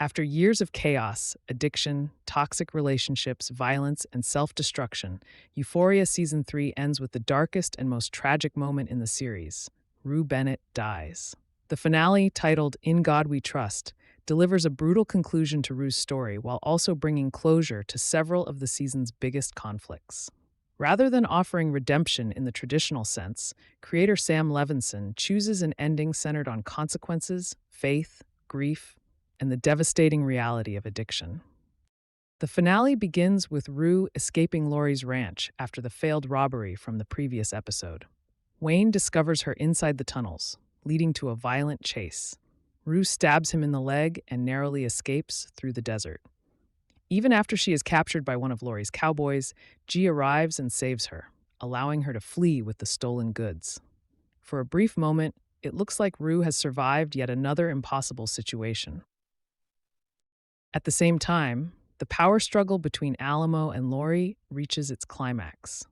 After years of chaos, addiction, toxic relationships, violence, and self destruction, Euphoria Season 3 ends with the darkest and most tragic moment in the series. Rue Bennett dies. The finale, titled In God We Trust, delivers a brutal conclusion to Rue's story while also bringing closure to several of the season's biggest conflicts. Rather than offering redemption in the traditional sense, creator Sam Levinson chooses an ending centered on consequences, faith, grief, and the devastating reality of addiction. The finale begins with Rue escaping Laurie's ranch after the failed robbery from the previous episode. Wayne discovers her inside the tunnels, leading to a violent chase. Rue stabs him in the leg and narrowly escapes through the desert. Even after she is captured by one of Laurie's cowboys, G arrives and saves her, allowing her to flee with the stolen goods. For a brief moment, it looks like Rue has survived yet another impossible situation. At the same time, the power struggle between Alamo and Laurie reaches its climax.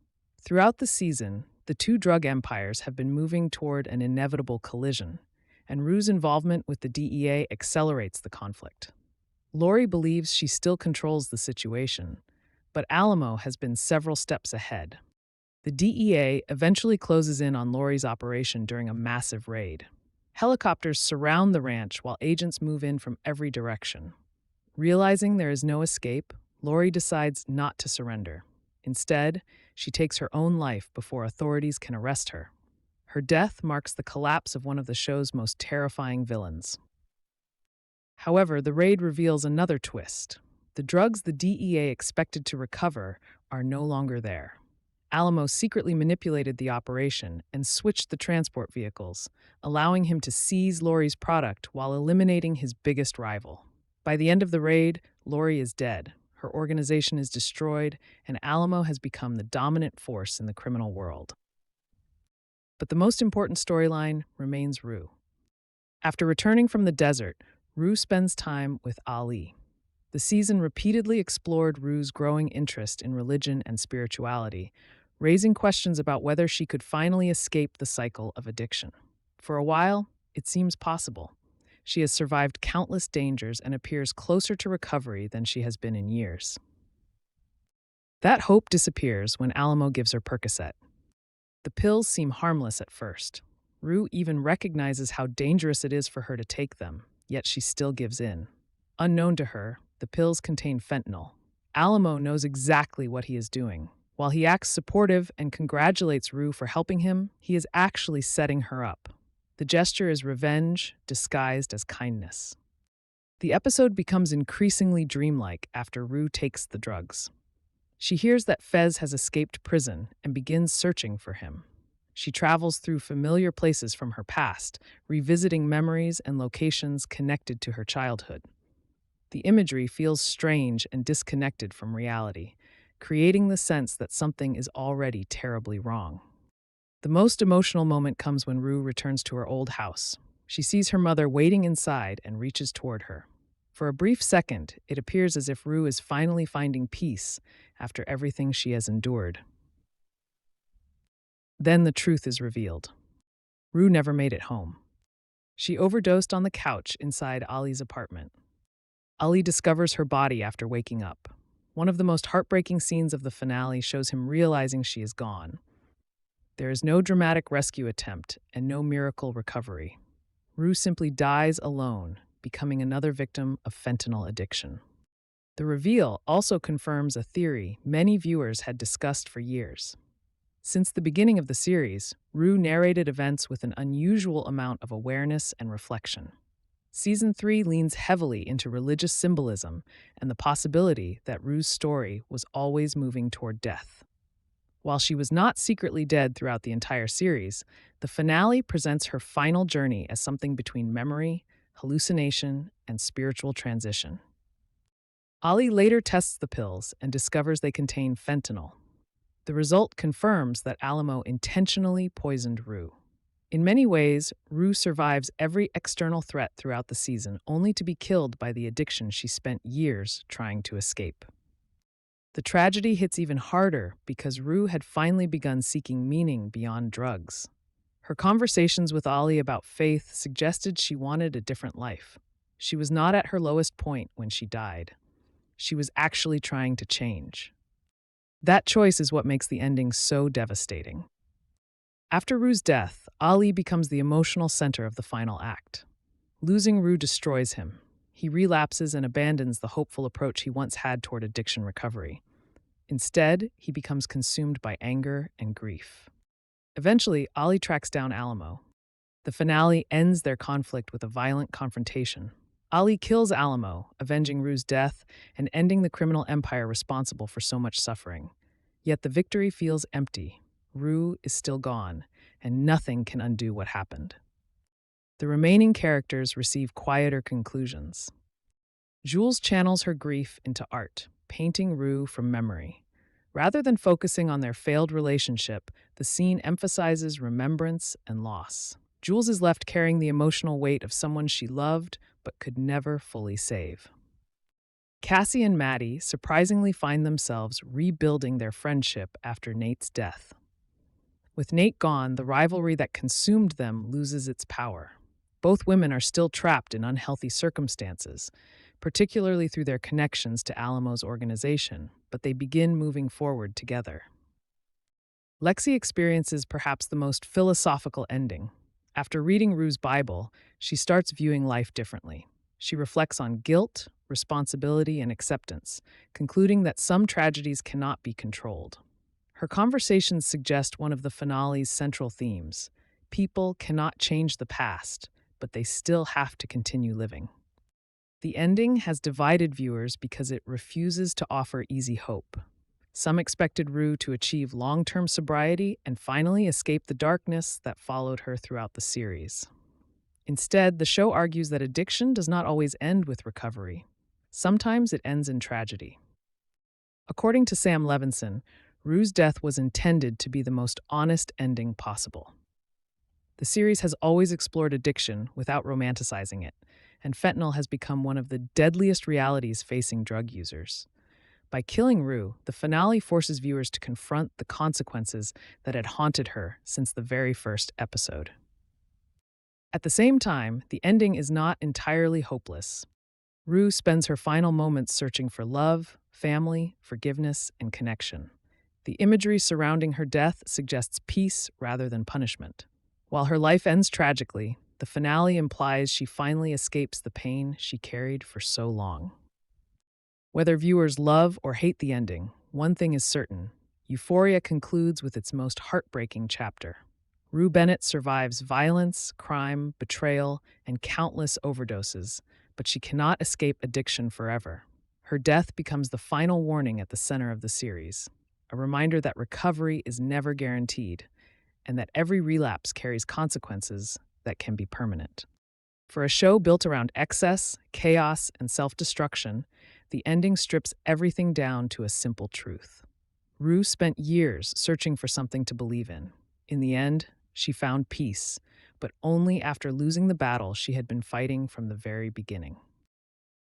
Throughout the season, the two drug empires have been moving toward an inevitable collision, and Rue's involvement with the DEA accelerates the conflict. Laurie believes she still controls the situation, but Alamo has been several steps ahead. The DEA eventually closes in on Laurie's operation during a massive raid. Helicopters surround the ranch while agents move in from every direction. Realizing there is no escape, Laurie decides not to surrender. Instead, she takes her own life before authorities can arrest her. Her death marks the collapse of one of the show's most terrifying villains. However, the raid reveals another twist. The drugs the DEA expected to recover are no longer there. Alamo secretly manipulated the operation and switched the transport vehicles, allowing him to seize Laurie's product while eliminating his biggest rival. By the end of the raid, Laurie is dead, her organization is destroyed, and Alamo has become the dominant force in the criminal world. But the most important storyline remains Rue. After returning from the desert, Rue spends time with Ali. The season repeatedly explored Rue's growing interest in religion and spirituality, raising questions about whether she could finally escape the cycle of addiction. For a while, it seems possible. She has survived countless dangers and appears closer to recovery than she has been in years. That hope disappears when Alamo gives her Percocet. The pills seem harmless at first. Rue even recognizes how dangerous it is for her to take them, yet she still gives in. Unknown to her, the pills contain fentanyl. Alamo knows exactly what he is doing. While he acts supportive and congratulates Rue for helping him, he is actually setting her up. The gesture is revenge disguised as kindness. The episode becomes increasingly dreamlike after Rue takes the drugs. She hears that Fez has escaped prison and begins searching for him. She travels through familiar places from her past, revisiting memories and locations connected to her childhood. The imagery feels strange and disconnected from reality, creating the sense that something is already terribly wrong. The most emotional moment comes when Rue returns to her old house. She sees her mother waiting inside and reaches toward her. For a brief second, it appears as if Rue is finally finding peace after everything she has endured. Then the truth is revealed. Rue never made it home. She overdosed on the couch inside Ali's apartment. Ali discovers her body after waking up. One of the most heartbreaking scenes of the finale shows him realizing she is gone. There is no dramatic rescue attempt and no miracle recovery. Rue simply dies alone, becoming another victim of fentanyl addiction. The reveal also confirms a theory many viewers had discussed for years. Since the beginning of the series, Rue narrated events with an unusual amount of awareness and reflection. Season 3 leans heavily into religious symbolism and the possibility that Rue's story was always moving toward death. While she was not secretly dead throughout the entire series, the finale presents her final journey as something between memory, hallucination, and spiritual transition. Ali later tests the pills and discovers they contain fentanyl. The result confirms that Alamo intentionally poisoned Rue. In many ways, Rue survives every external threat throughout the season, only to be killed by the addiction she spent years trying to escape. The tragedy hits even harder because Rue had finally begun seeking meaning beyond drugs. Her conversations with Ali about faith suggested she wanted a different life. She was not at her lowest point when she died. She was actually trying to change. That choice is what makes the ending so devastating. After Rue's death, Ali becomes the emotional center of the final act. Losing Rue destroys him. He relapses and abandons the hopeful approach he once had toward addiction recovery. Instead, he becomes consumed by anger and grief. Eventually, Ali tracks down Alamo. The finale ends their conflict with a violent confrontation. Ali kills Alamo, avenging Rue's death and ending the criminal empire responsible for so much suffering. Yet the victory feels empty. Rue is still gone, and nothing can undo what happened. The remaining characters receive quieter conclusions. Jules channels her grief into art, painting Rue from memory. Rather than focusing on their failed relationship, the scene emphasizes remembrance and loss. Jules is left carrying the emotional weight of someone she loved but could never fully save. Cassie and Maddie surprisingly find themselves rebuilding their friendship after Nate's death. With Nate gone, the rivalry that consumed them loses its power. Both women are still trapped in unhealthy circumstances, particularly through their connections to Alamo's organization, but they begin moving forward together. Lexi experiences perhaps the most philosophical ending. After reading Rue's Bible, she starts viewing life differently. She reflects on guilt, responsibility, and acceptance, concluding that some tragedies cannot be controlled. Her conversations suggest one of the finale's central themes. People cannot change the past, but they still have to continue living. The ending has divided viewers because it refuses to offer easy hope. Some expected Rue to achieve long-term sobriety and finally escape the darkness that followed her throughout the series. Instead, the show argues that addiction does not always end with recovery. Sometimes it ends in tragedy. According to Sam Levinson, Rue's death was intended to be the most honest ending possible. The series has always explored addiction without romanticizing it, and fentanyl has become one of the deadliest realities facing drug users. By killing Rue, the finale forces viewers to confront the consequences that had haunted her since the very first episode. At the same time, the ending is not entirely hopeless. Rue spends her final moments searching for love, family, forgiveness, and connection. The imagery surrounding her death suggests peace rather than punishment. While her life ends tragically, the finale implies she finally escapes the pain she carried for so long. Whether viewers love or hate the ending, one thing is certain: Euphoria concludes with its most heartbreaking chapter. Rue Bennett survives violence, crime, betrayal, and countless overdoses, but she cannot escape addiction forever. Her death becomes the final warning at the center of the series, a reminder that recovery is never guaranteed, and that every relapse carries consequences that can be permanent. For a show built around excess, chaos, and self-destruction, the ending strips everything down to a simple truth. Rue spent years searching for something to believe in. In the end, she found peace, but only after losing the battle she had been fighting from the very beginning.